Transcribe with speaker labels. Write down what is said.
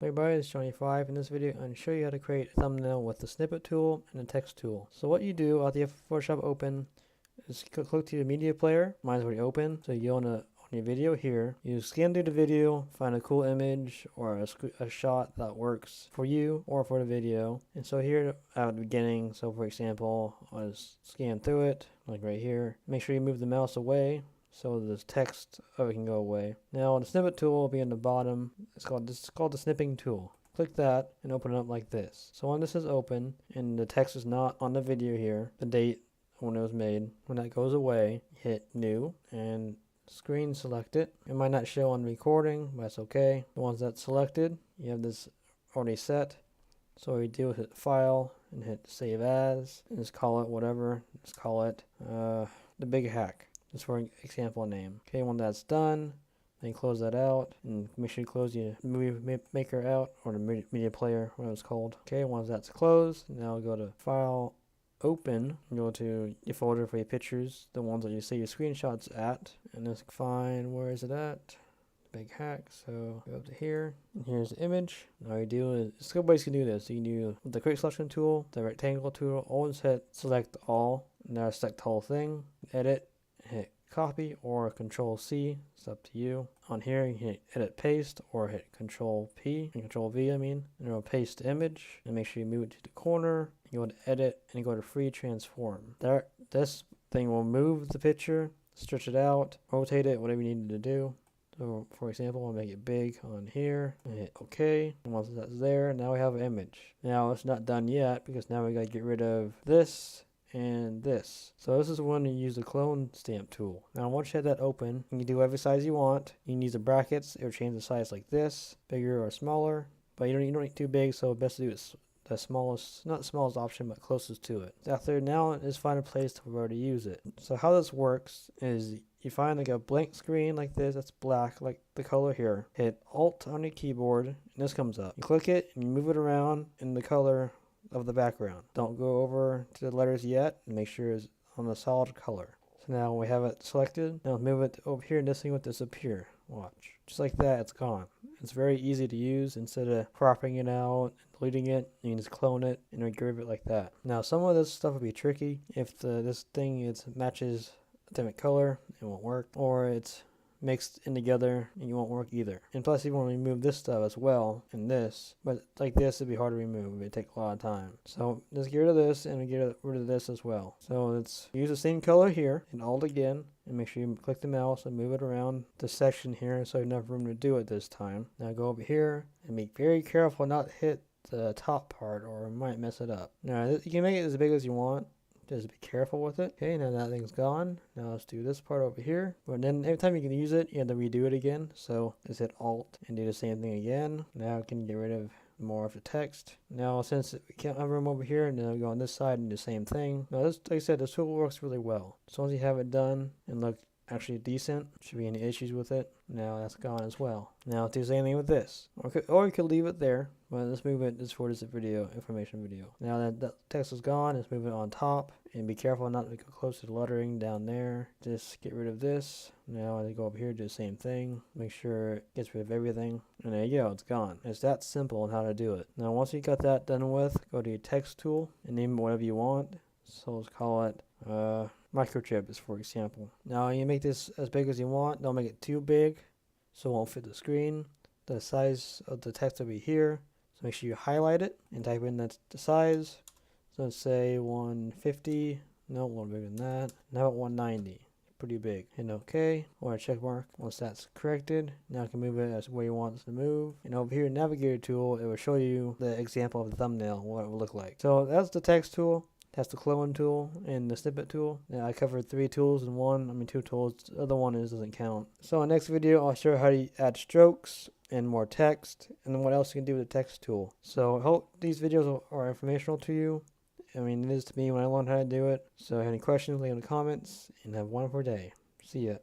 Speaker 1: Hey everybody, it's Johnny5. In this video, I'm going to show you how to create a thumbnail with the snippet tool and the text tool. So what you do after you have Photoshop open is click to your media player. Mine's already open. So you go on your video here. You scan through the video, find a cool image or a shot that works for you or for the video. And so here at the beginning, so for example, I'll just scan through it, like right here. Make sure you move the mouse away so this text of it can go away. Now the snippet tool will be in the bottom. It's called the snipping tool. Click that and open it up like this. So when this is open and the text is not on the video here, the date when it was made, when that goes away, hit new and screen select it. It might not show on recording, but that's okay. The ones that's selected, you have this already set. So what you do is hit file and hit save as and just call it whatever. Just call it the big hack. Just for an example name. Okay, when that's done, then close that out and make sure you close the movie maker out, or the media player, what it's called. Okay, once that's closed, now go to file, open, go to your folder for your pictures, the ones that you see your screenshots at, and just find where is it at. Big hack. So go up to here, and here's the image. Now you do is everybody's can do this. You can do with the quick selection tool, the rectangle tool, always hit select all. Now select the whole thing, edit, hit copy or control C, it's up to you. On here you hit edit paste or hit control P and control V and it'll paste the image, and make sure you move it to the corner. You go to edit and you go to free transform. This thing will move the picture, stretch it out, rotate it, whatever you need to do. So for example, I'll make it big on here and hit OK. And once that's there, now we have an image. Now it's not done yet because now we got to get rid of this and this. So this is when you use the clone stamp tool. Now once you have that open, you can do every size you want. You can use the brackets. It will change the size like this, bigger or smaller. But you don't need too big, so best to do is the smallest, not the smallest option, but closest to it. After now is find a place to where to use it. So how this works is you find like a blank screen like this, that's black, like the color here. Hit Alt on your keyboard, and this comes up. You click it, and you move it around in the color of the background. Don't go over to the letters yet, and make sure it's on the solid color. So now we have it selected. Now move it over here, and this thing will disappear. Watch. Just like that, it's gone. It's very easy to use. Instead of cropping it out and deleting it, you can just clone it and regrave it like that. Now some of this stuff will be tricky. If this thing matches a different color, it won't work. Or it's mixed in together and you won't work either. And plus you want to remove this stuff as well and this, but like this it'd be hard to remove. It'd take a lot of time. So just get rid of this and get rid of this as well. So let's use the same color here and Alt again, and make sure you click the mouse and move it around the section here so you have enough room to do it this time. Now go over here and be very careful not to hit the top part or it might mess it up. Now you can make it as big as you want. Just be careful with it. Okay, now that thing's gone. Now let's do this part over here. But then every time you can use it, you have to redo it again. So just hit Alt and do the same thing again. Now we can get rid of more of the text. Now since we can't have room over here, now we go on this side and do the same thing. Now this, like I said, this tool works really well. As long as you have it done and look actually decent, should be any issues with it. Now that's gone as well. Now let's do the same thing with this. Or you could leave it there, but let's move it just for this video, information video. Now that text is gone, let's move it on top. And be careful not to go close to the lettering down there. Just get rid of this. Now I go up here, do the same thing. Make sure it gets rid of everything. And there you go, it's gone. It's that simple on how to do it. Now once you got that done with, go to your text tool and name it whatever you want. So let's call it microchips, for example. Now you make this as big as you want. Don't make it too big so it won't fit the screen. The size of the text will be here. So make sure you highlight it and type in the size. So let's say 150, no, a little bigger than that. Now at 190, pretty big. Hit OK, or a check mark. Once that's corrected, now you can move it as where you want it to move. And over here, Navigator tool, it will show you the example of the thumbnail, what it will look like. So that's the text tool. That's the clone tool and the snippet tool. Now I covered 3 tools in one. 2 tools. The other one doesn't count. So in the next video, I'll show you how to add strokes and more text, and then what else you can do with the text tool. So I hope these videos are informational to you. It is to me when I learned how to do it. So if you have any questions, leave in the comments, and have a wonderful day. See ya.